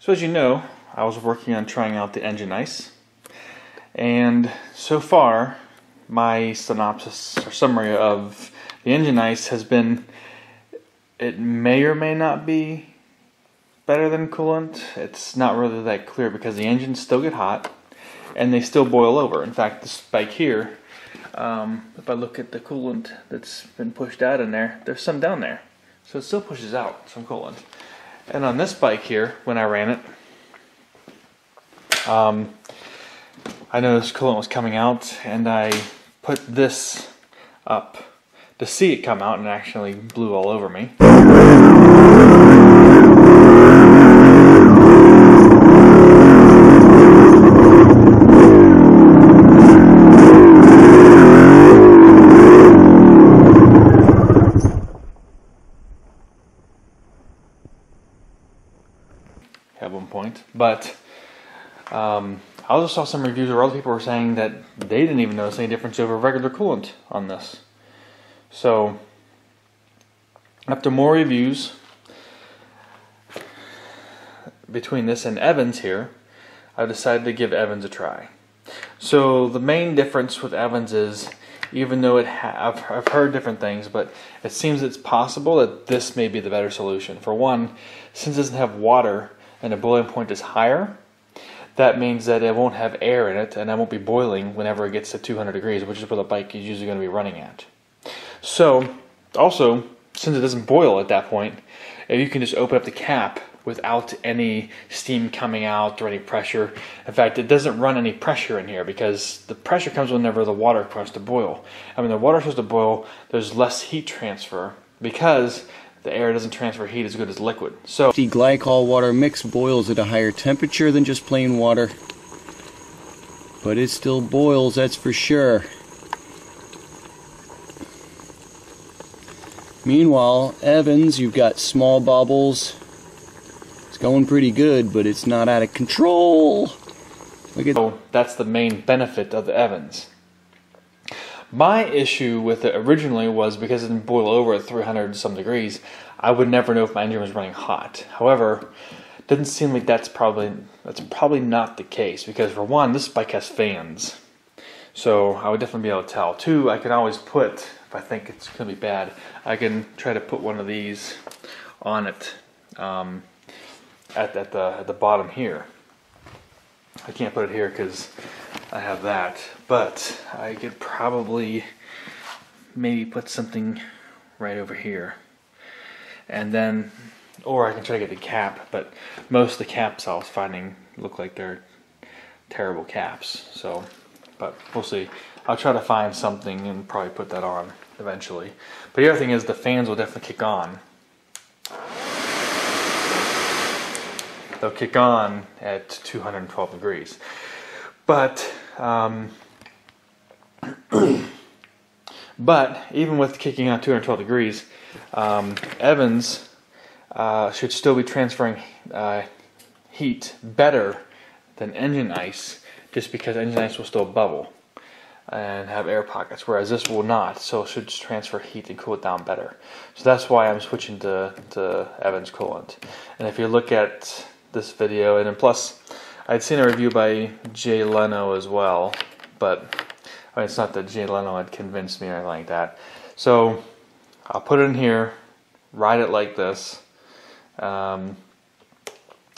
So as you know, I was working on trying out the engine ice, and so far my synopsis or summary of the engine ice has been it may or may not be better than coolant. It's not really that clear because the engines still get hot and they still boil over. In fact, this spike here, if I look at the coolant that's been pushed out in there, there's some down there. So it still pushes out some coolant. And on this bike here, when I ran it, I noticed coolant was coming out, and I put this up to see it come out, and it actually blew all over me. At one point, but I also saw some reviews where other people were saying that they didn't even notice any difference over regular coolant on this. So after more reviews between this and Evans here, I decided to give Evans a try. So the main difference with Evans is, even though I've heard different things, but it seems it's possible that this may be the better solution. For one, since it doesn't have water and the boiling point is higher, that means that it won't have air in it, and it won't be boiling whenever it gets to 200 degrees, which is where the bike is usually going to be running at. So, also, since it doesn't boil at that point, if you can just open up the cap without any steam coming out or any pressure. In fact, it doesn't run any pressure in here because the pressure comes whenever the water starts to boil. And when the water starts to boil, there's less heat transfer because the air doesn't transfer heat as good as liquid. So the glycol water mix boils at a higher temperature than just plain water, but it still boils, that's for sure. Meanwhile, Evans, you've got small bubbles. It's going pretty good, but it's not out of control. Look at so that's the main benefit of the Evans. My issue with it originally was because it didn't boil over at 300 some degrees, I would never know if my engine was running hot. However, it doesn't seem like that's probably not the case, because for one, this bike has fans. So I would definitely be able to tell. Two, I can always put, if I think it's going to be bad, I can try to put one of these on it at the bottom here. I can't put it here because I have that, but I could probably maybe put something right over here, and then, or I can try to get the cap, but most of the caps I was finding look like they're terrible caps, so, but we'll see. I'll try to find something and probably put that on eventually. But the other thing is the fans will definitely kick on. They'll kick on at 212 degrees. But but even with kicking on 212 degrees, Evans should still be transferring heat better than engine ice, just because engine ice will still bubble and have air pockets, whereas this will not, so it should transfer heat and cool it down better. So that's why I'm switching to Evans coolant. And if you look at this video, and then plus I'd seen a review by Jay Leno as well, but I mean, it's not that Jay Leno had convinced me or anything like that. So I'll put it in here, ride it like this. Like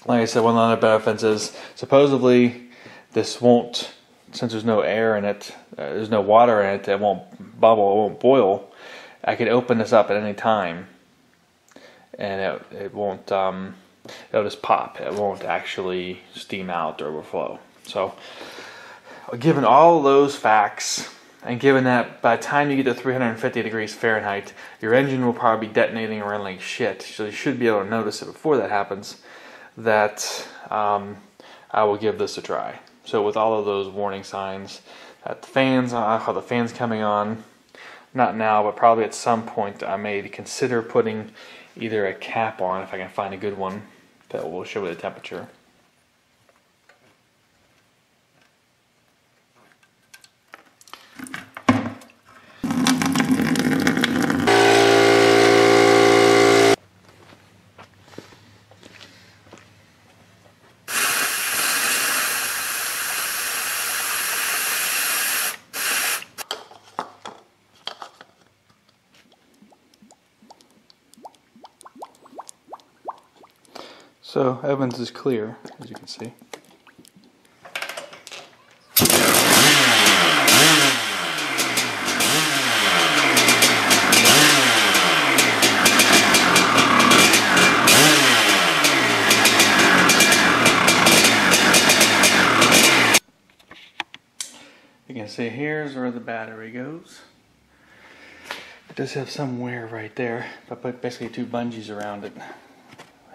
I said, one of the other benefits is supposedly this won't, since there's no air in it, there's no water in it, it won't bubble, it won't boil. I could open this up at any time, and it won't. It'll just pop. It won't actually steam out or overflow. So, given all those facts, and given that by the time you get to 350 degrees Fahrenheit, your engine will probably be detonating around like shit, so you should be able to notice it before that happens, that I will give this a try. So with all of those warning signs, at the fans, I have the fans coming on, not now, but probably at some point I may consider putting either a cap on, if I can find a good one that will show the temperature. So Evans is clear, as you can see. You can see here's where the battery goes. It does have some wear right there. I put basically 2 bungees around it.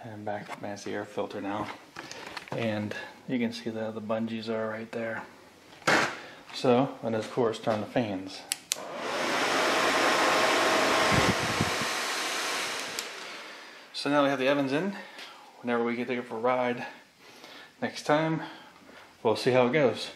And back as the air filter now. And you can see that the bungees are right there. So, and of course turn the fans. So now we have the Evans in. Whenever we get to take it for a ride next time, we'll see how it goes.